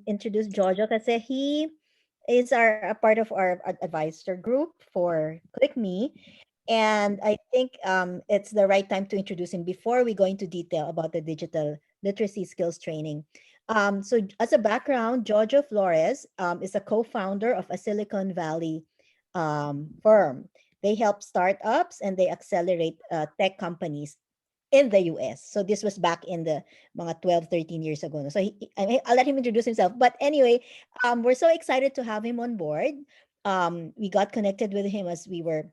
introduce Jojo kasi he is a part of our advisor group for KLIKme. And I think it's the right time to introduce him before we go into detail about the digital literacy skills training. So as a background, Giorgio Flores is a co-founder of a Silicon Valley firm. They help startups and they accelerate tech companies in the US. So this was back in the mga 12, 13 years ago. So I'll let him introduce himself. But anyway, we're so excited to have him on board. We got connected with him as we were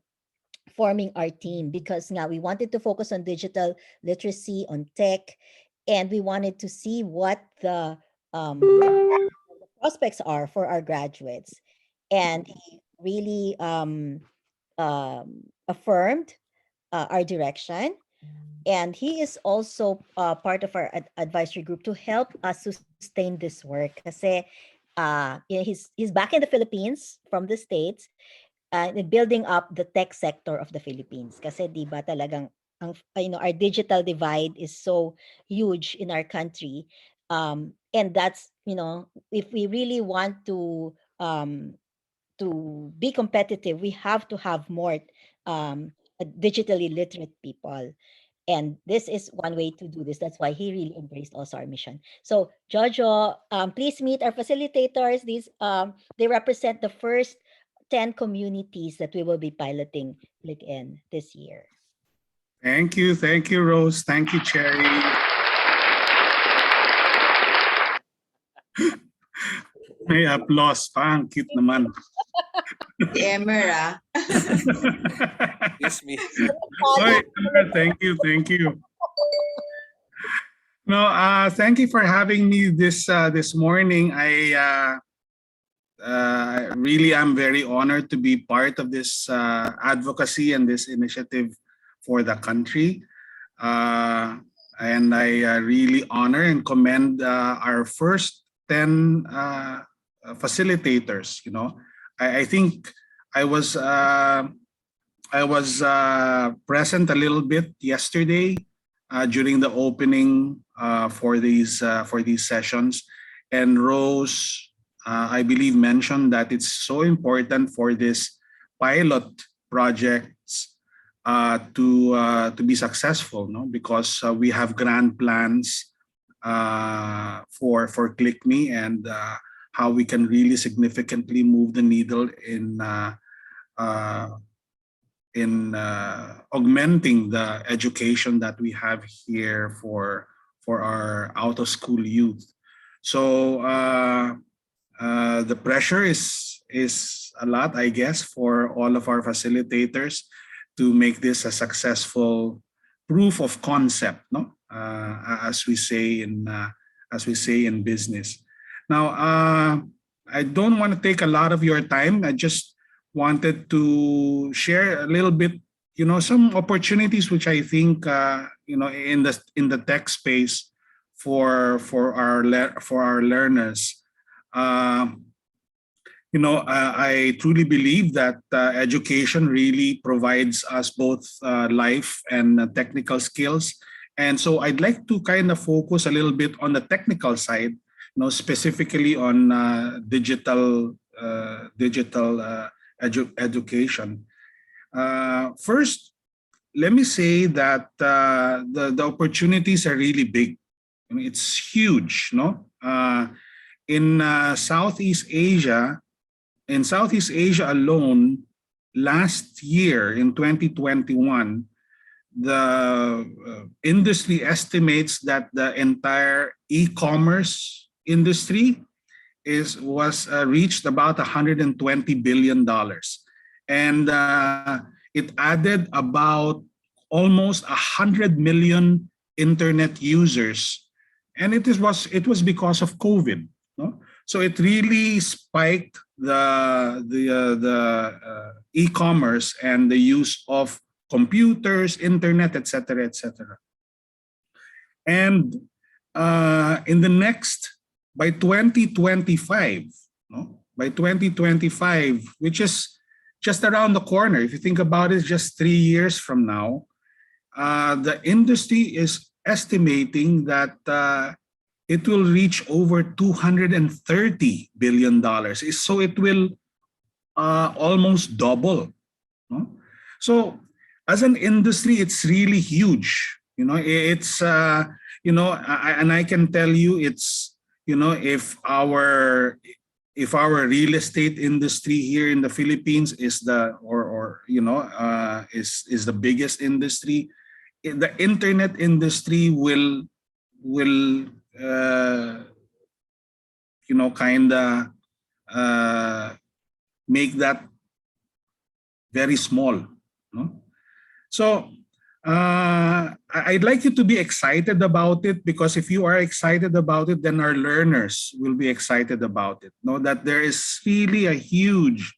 forming our team because now we wanted to focus on digital literacy, on tech, and we wanted to see what the prospects are for our graduates. And he really affirmed our direction. And he is also part of our advisory group to help us sustain this work. Kasi he's back in the Philippines from the States, building up the tech sector of the Philippines. Kasi di ba talagang our digital divide is so huge in our country. And that's, if we really want to be competitive, we have to have more digitally literate people. And this is one way to do this. That's why he really embraced also our mission. So Jojo, please meet our facilitators. These they represent the first 10 communities that we will be piloting KLIKme this year. Thank you, Rose. Thank you, Cherry. May applause pa, ang cute naman. Emera. It's me. Sorry, thank you. No, thank you for having me this morning. I really am very honored to be part of this advocacy and this initiative for the country. And I really honor and commend our first 10 facilitators. I think I was present a little bit yesterday during the opening for these sessions, and Rose, I believe, mentioned that it's so important for this pilot projects to be successful, no? Because we have grand plans for KLIKme and how we can really significantly move the needle in augmenting the education that we have here for our out of school youth. So the pressure is a lot, I guess, for all of our facilitators to make this a successful proof of concept, no? As we say in business. Now, I don't want to take a lot of your time. I just wanted to share a little bit, some opportunities which I think, in the tech space for our learners. I truly believe that education really provides us both life and technical skills. And so I'd like to kind of focus a little bit on the technical side, specifically on digital education. First, let me say that the opportunities are really big. I mean, it's huge, no? In Southeast Asia alone, last year in 2021, the industry estimates that the entire e-commerce industry was reached about $120 billion, and it added about almost 100 million internet users, and it was because of COVID, no? So it really spiked the e-commerce and the use of computers, internet, etc., etc. And in the next, by 2025, no? By 2025, which is just around the corner, if you think about it, just 3 years from now, the industry is estimating that it will reach over $230 billion. So it will almost double. No? So as an industry, it's really huge. It's and I can tell you, it's if our real estate industry here in the Philippines is is the biggest industry, the internet industry will kind of make that very small. No? So I'd like you to be excited about it, because if you are excited about it, then our learners will be excited about it. Know that there is really a huge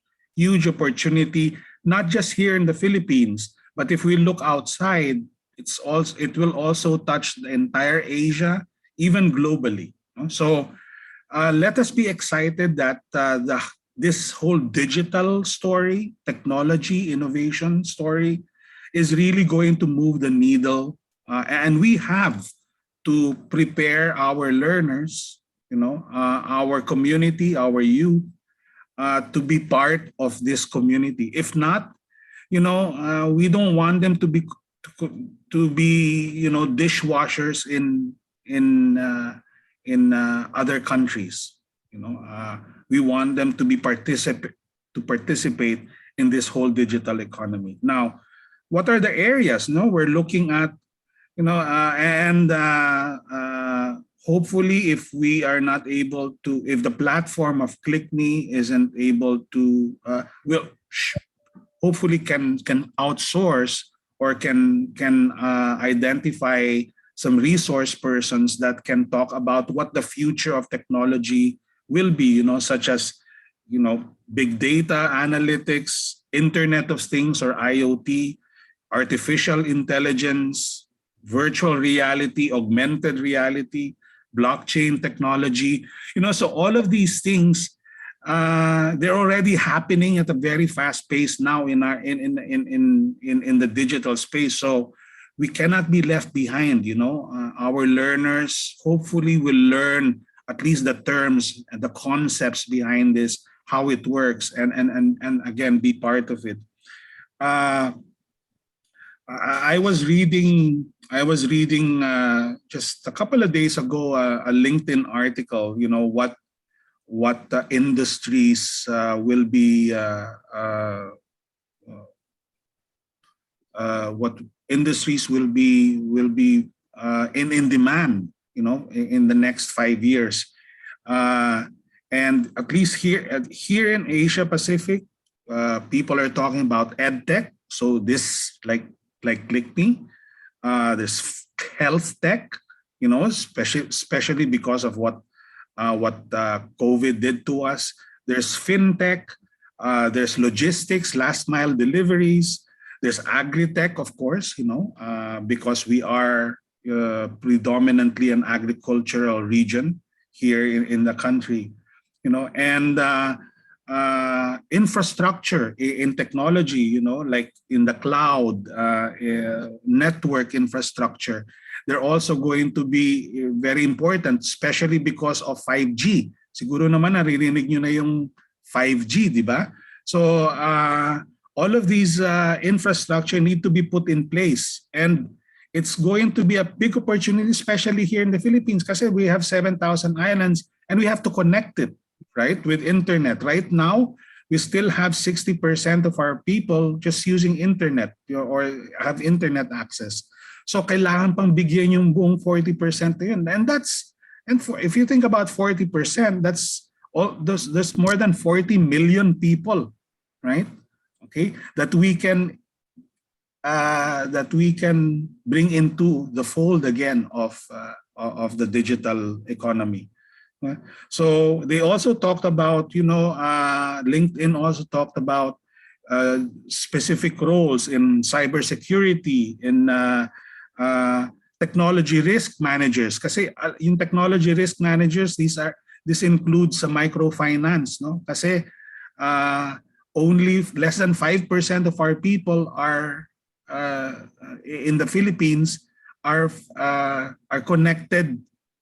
opportunity, not just here in the Philippines, but if we look outside, it will also touch the entire Asia, even globally. No? So let us be excited that this whole digital story, technology, innovation story is really going to move the needle. And we have to prepare our learners, our community, our youth, to be part of this community. If not, we don't want them to be dishwashers in other countries. We want them to participate in this whole digital economy. Now, what are the areas? We're looking at, hopefully, if we are not able to, if the platform of KLIKme isn't able to, hopefully can outsource or can identify some resource persons that can talk about what the future of technology will be, such as, big data analytics, Internet of Things or IoT, artificial intelligence, virtual reality, augmented reality, blockchain technology. So all of these things, they're already happening at a very fast pace now in the digital space. So we cannot be left behind. Our learners hopefully will learn at least the terms and the concepts behind this, how it works, and again be part of it. I was reading just a couple of days ago a LinkedIn article. What industries will be what industries will be in demand, in the next 5 years. And at least here in Asia Pacific, people are talking about edtech. So this like KLIKme, there's health tech, especially because of what COVID did to us. There's fintech, there's logistics, last mile deliveries. There's agri-tech, of course, because we are predominantly an agricultural region here in the country, and infrastructure in technology, like in the cloud, network infrastructure. They're also going to be very important, especially because of 5G. Siguro naman naririnig nyo na yung 5G, di ba? So all of these infrastructure need to be put in place, and it's going to be a big opportunity, especially here in the Philippines, because we have 7,000 islands and we have to connect it, right, with internet. Right now, we still have 60% of our people just using internet or have internet access. So kailangan pang bigyan yung buong 40% na yun. If you think about 40%, there's more than 40 million people, right? Okay, that we can bring into the fold again of the digital economy. So they also talked about, LinkedIn also talked about specific roles in cybersecurity, in technology risk managers. Kasi yung technology risk managers, this includes microfinance, no? Kasi only less than 5% of our people are in the Philippines are connected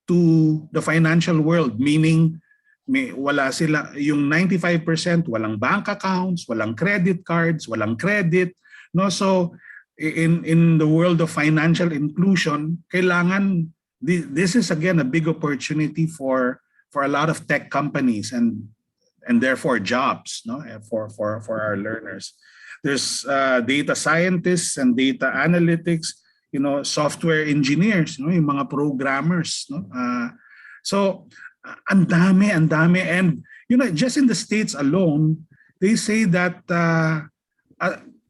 to the financial world, meaning wala sila, yung 95% walang bank accounts, walang credit cards, walang credit, no? So in the world of financial inclusion, kailangan this is again a big opportunity for a lot of tech companies and therefore jobs, no, for our learners. There's data scientists and data analytics, software engineers, yung mga programmers, no. So ang dami, and just in the States alone, they say that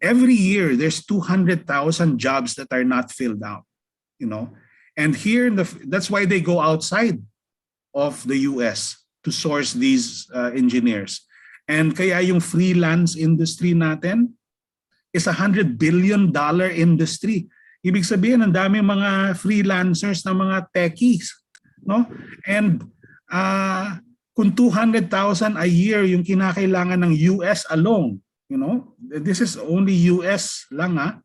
every year there's 200,000 jobs that are not filled out, and here that's why they go outside of the US to source these engineers. And kaya yung freelance industry natin is $100 billion industry. Ibig sabihin, ang dami mga freelancers na mga techies, no? And kung 200,000 a year yung kinakailangan ng US alone, this is only US lang,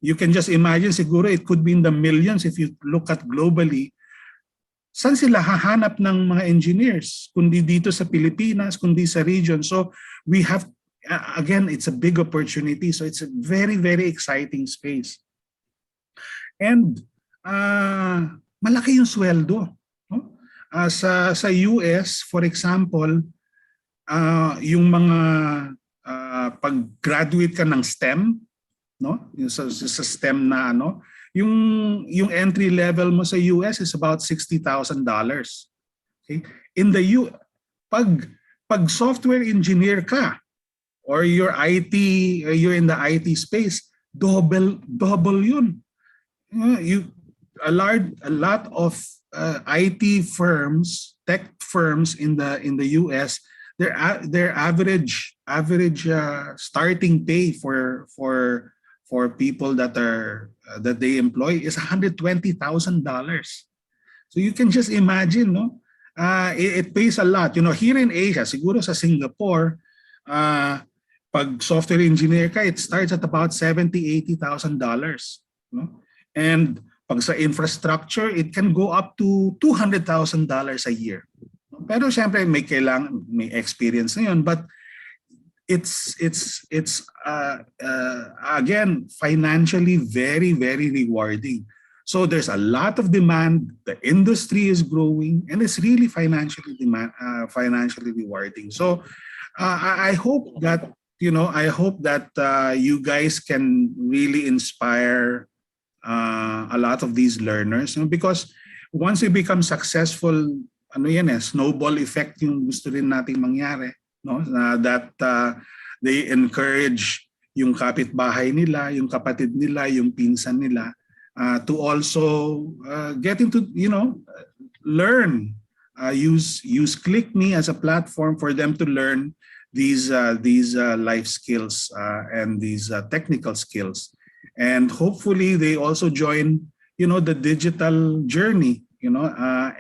you can just imagine, siguro it could be in the millions if you look at globally. Saan sila hahanap ng mga engineers? Kundi dito sa Pilipinas, kundi sa region. So we have, again, it's a big opportunity. So it's a very, very exciting space. And malaki yung sweldo. No? Sa US, for example, yung mga pag-graduate ka ng STEM, no? Yung sa STEM na yung entry level mo sa US is about $60,000. Okay? In the pag software engineer ka or you're in the IT space, double yun. A lot of IT firms, tech firms in the US, their average starting pay for people that they employ is $120,000. So you can just imagine, no? It pays a lot. Here in Asia, siguro sa Singapore, pag software engineer ka, it starts at about $70,000-$80,000. No? And pag sa infrastructure, it can go up to $200,000 a year. Pero syempre may experience na yun, but it's again financially very, very rewarding. So there's a lot of demand. The industry is growing, and it's really financially rewarding. So I hope that you guys can really inspire a lot of these learners, because once we become successful, snowball effect yung gusto rin nating mangyari. No, that they encourage yung kapitbahay nila, yung kapatid nila, yung pinsan nila to also get into, learn, use KLIKme as a platform for them to learn these life skills and these technical skills, and hopefully they also join the digital journey,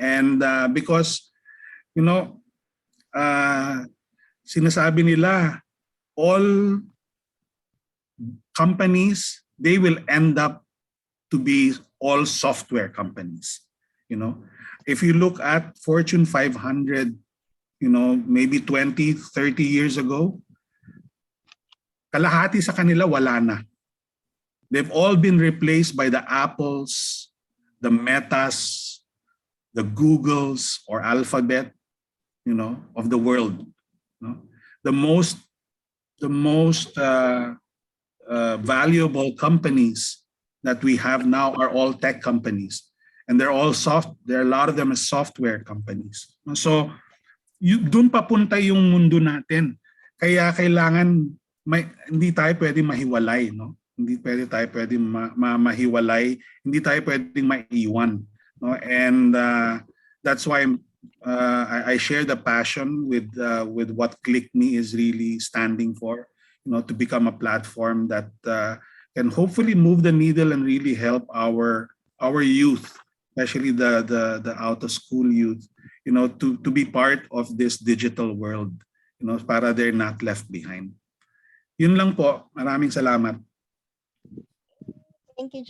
and because sinasabi nila, all companies, they will end up to be all software companies. If you look at Fortune 500, maybe 20, 30 years ago, kalahati sa kanila wala na. They've all been replaced by the Apples, the Metas, the Googles or Alphabet, of the world. The most valuable companies that we have now are all tech companies, and there are a lot of them as software companies. So doon papunta yung mundo natin. Kaya kailangan hindi tayo pwedeng mahiwalay, no? Hindi tayo pwedeng mahiwalay, hindi tayo pwedeng maiwan, no? And that's why I share the passion with what KLIKme is really standing for, to become a platform that can hopefully move the needle and really help our youth, especially the out of school youth, to be part of this digital world, para they're not left behind. Yun lang po. Maraming salamat. Thank you,